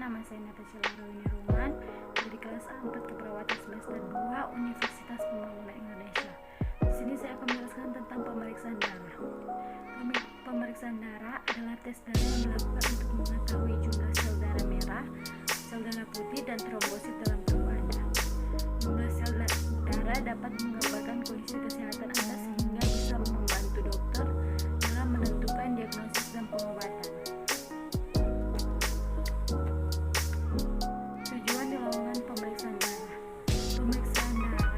nama saya Natasha Rawini Ruman dari kelas A4 Keperawatan semester 2 Universitas Pembangunan Indonesia. Di sini saya akan menjelaskan tentang pemeriksaan darah. Pemeriksaan darah adalah tes darah yang dilakukan untuk mengetahui jumlah sel darah merah, sel darah putih, dan trombosit dalam tubuh Anda. Jumlah sel darah dapat menggambarkan kondisi kesehatan Anda sehingga bisa membantu dokter dalam menentukan diagnosis dan pengobatan. Tujuan dilakukan pemeriksaan darah. Pemeriksaan darah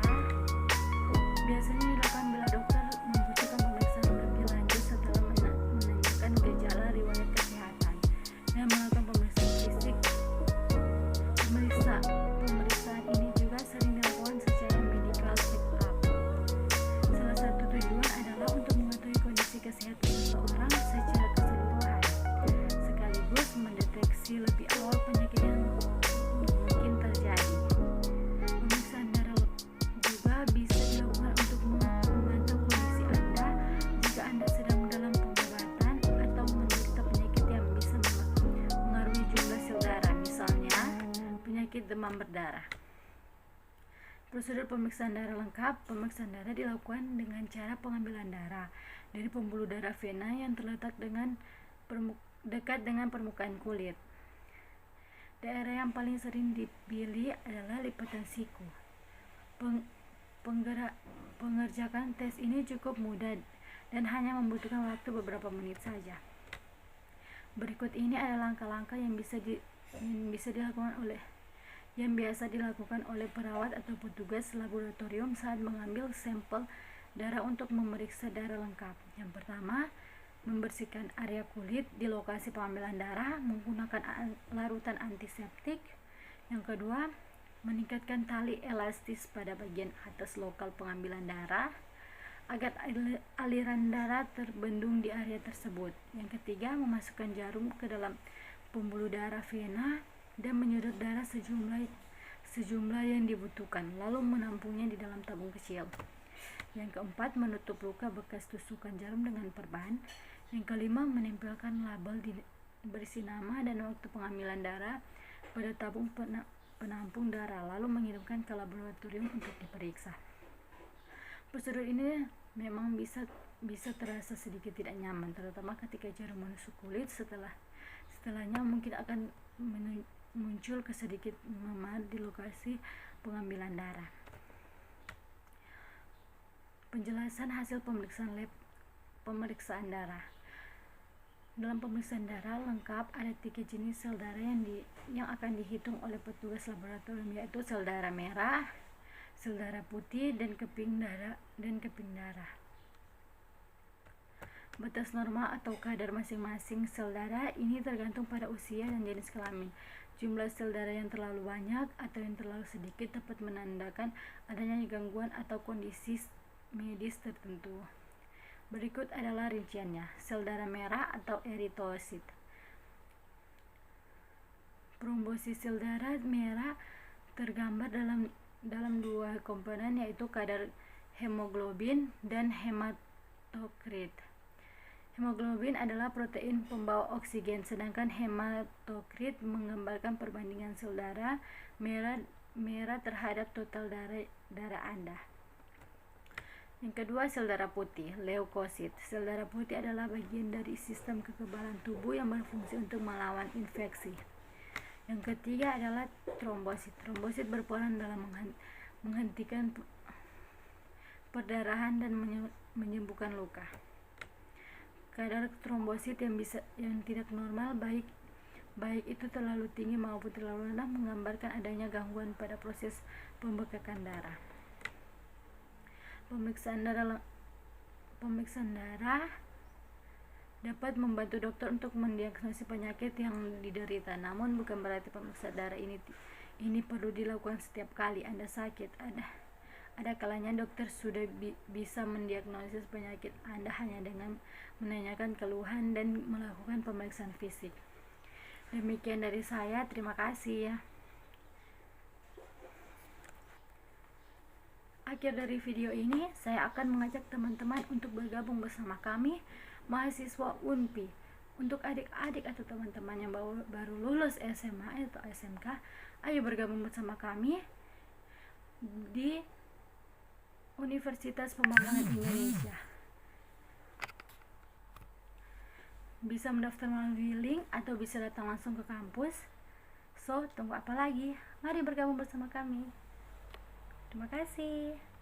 biasanya dilakukan bila dokter membutuhkan pemeriksaan lebih lanjut setelah menanyakan gejala riwayat kesehatan dan melakukan pemeriksaan fisik. Pemeriksaan ini juga sering dilakukan secara medical check-up. Salah satu tujuan adalah untuk mengetahui kondisi kesehatan seseorang secara keseluruhan, sekaligus mendeteksi lebih awal penyakit yang mungkin terjadi. Pemeriksaan darah juga bisa dilakukan untuk memantau kondisi Anda jika Anda sedang dalam pengobatan atau menderita penyakit yang bisa mengaruhi jumlah sel darah, misalnya penyakit demam berdarah. Prosedur pemeriksaan darah lengkap. Pemeriksaan darah dilakukan dengan cara pengambilan darah dari pembuluh darah vena yang terletak dekat dengan permukaan kulit. Daerah yang paling sering dipilih adalah lipatan siku. Pengerjakan tes ini cukup mudah dan hanya membutuhkan waktu beberapa menit saja. Berikut ini adalah langkah-langkah yang biasa dilakukan oleh perawat atau petugas laboratorium saat mengambil sampel darah untuk memeriksa darah lengkap. Yang pertama, membersihkan area kulit di lokasi pengambilan darah menggunakan larutan antiseptik. Yang kedua, meningkatkan tali elastis pada bagian atas lokal pengambilan darah agar aliran darah terbendung di area tersebut. Yang ketiga, memasukkan jarum ke dalam pembuluh darah vena dan menyedot darah sejumlah yang dibutuhkan, lalu menampungnya di dalam tabung kecil. Yang keempat, menutup luka bekas tusukan jarum dengan perban. Yang kelima, menempelkan label berisi nama dan waktu pengambilan darah pada tabung penampung darah, lalu mengirimkan ke laboratorium untuk diperiksa. Prosedur ini memang bisa terasa sedikit tidak nyaman, terutama ketika jarum menusuk kulit. Setelahnya mungkin akan muncul sedikit memar di lokasi pengambilan darah. Penjelasan hasil pemeriksaan lab pemeriksaan darah. Dalam pemeriksaan darah lengkap ada 3 jenis sel darah yang akan dihitung oleh petugas laboratorium, yaitu sel darah merah, sel darah putih, dan keping darah. Batas normal atau kadar masing-masing sel darah ini tergantung pada usia dan jenis kelamin. Jumlah sel darah yang terlalu banyak atau yang terlalu sedikit dapat menandakan adanya gangguan atau kondisi medis tertentu. Berikut adalah rinciannya. Sel darah merah atau eritosit. Trombosit sel darah merah tergambar dalam 2 komponen, yaitu kadar hemoglobin dan hematokrit. Hemoglobin adalah protein pembawa oksigen, sedangkan hematokrit menggambarkan perbandingan sel darah merah terhadap total darah Anda. Yang kedua, sel darah putih, leukosit. Sel darah putih adalah bagian dari sistem kekebalan tubuh yang berfungsi untuk melawan infeksi. Yang ketiga adalah trombosit. Trombosit berperan dalam menghentikan perdarahan dan menyembuhkan luka. Kadar trombosit yang tidak normal, baik itu terlalu tinggi maupun terlalu rendah, menggambarkan adanya gangguan pada proses pembekakan darah. Pemeriksaan darah dapat membantu dokter untuk mendiagnosis penyakit yang diderita. Namun bukan berarti pemeriksaan darah ini perlu dilakukan setiap kali Anda sakit. Ada kalanya dokter sudah bisa mendiagnosis penyakit Anda hanya dengan menanyakan keluhan dan melakukan pemeriksaan fisik. Demikian dari saya, terima kasih ya. Akhir dari video ini, saya akan mengajak teman-teman untuk bergabung bersama kami, mahasiswa UNPI, Untuk adik-adik atau teman-teman yang baru lulus SMA atau SMK, ayo bergabung bersama kami di Universitas Pembangunan Indonesia. Bisa mendaftar melalui link atau bisa datang langsung ke kampus. So, tunggu apa lagi? Mari bergabung bersama kami. Terima kasih.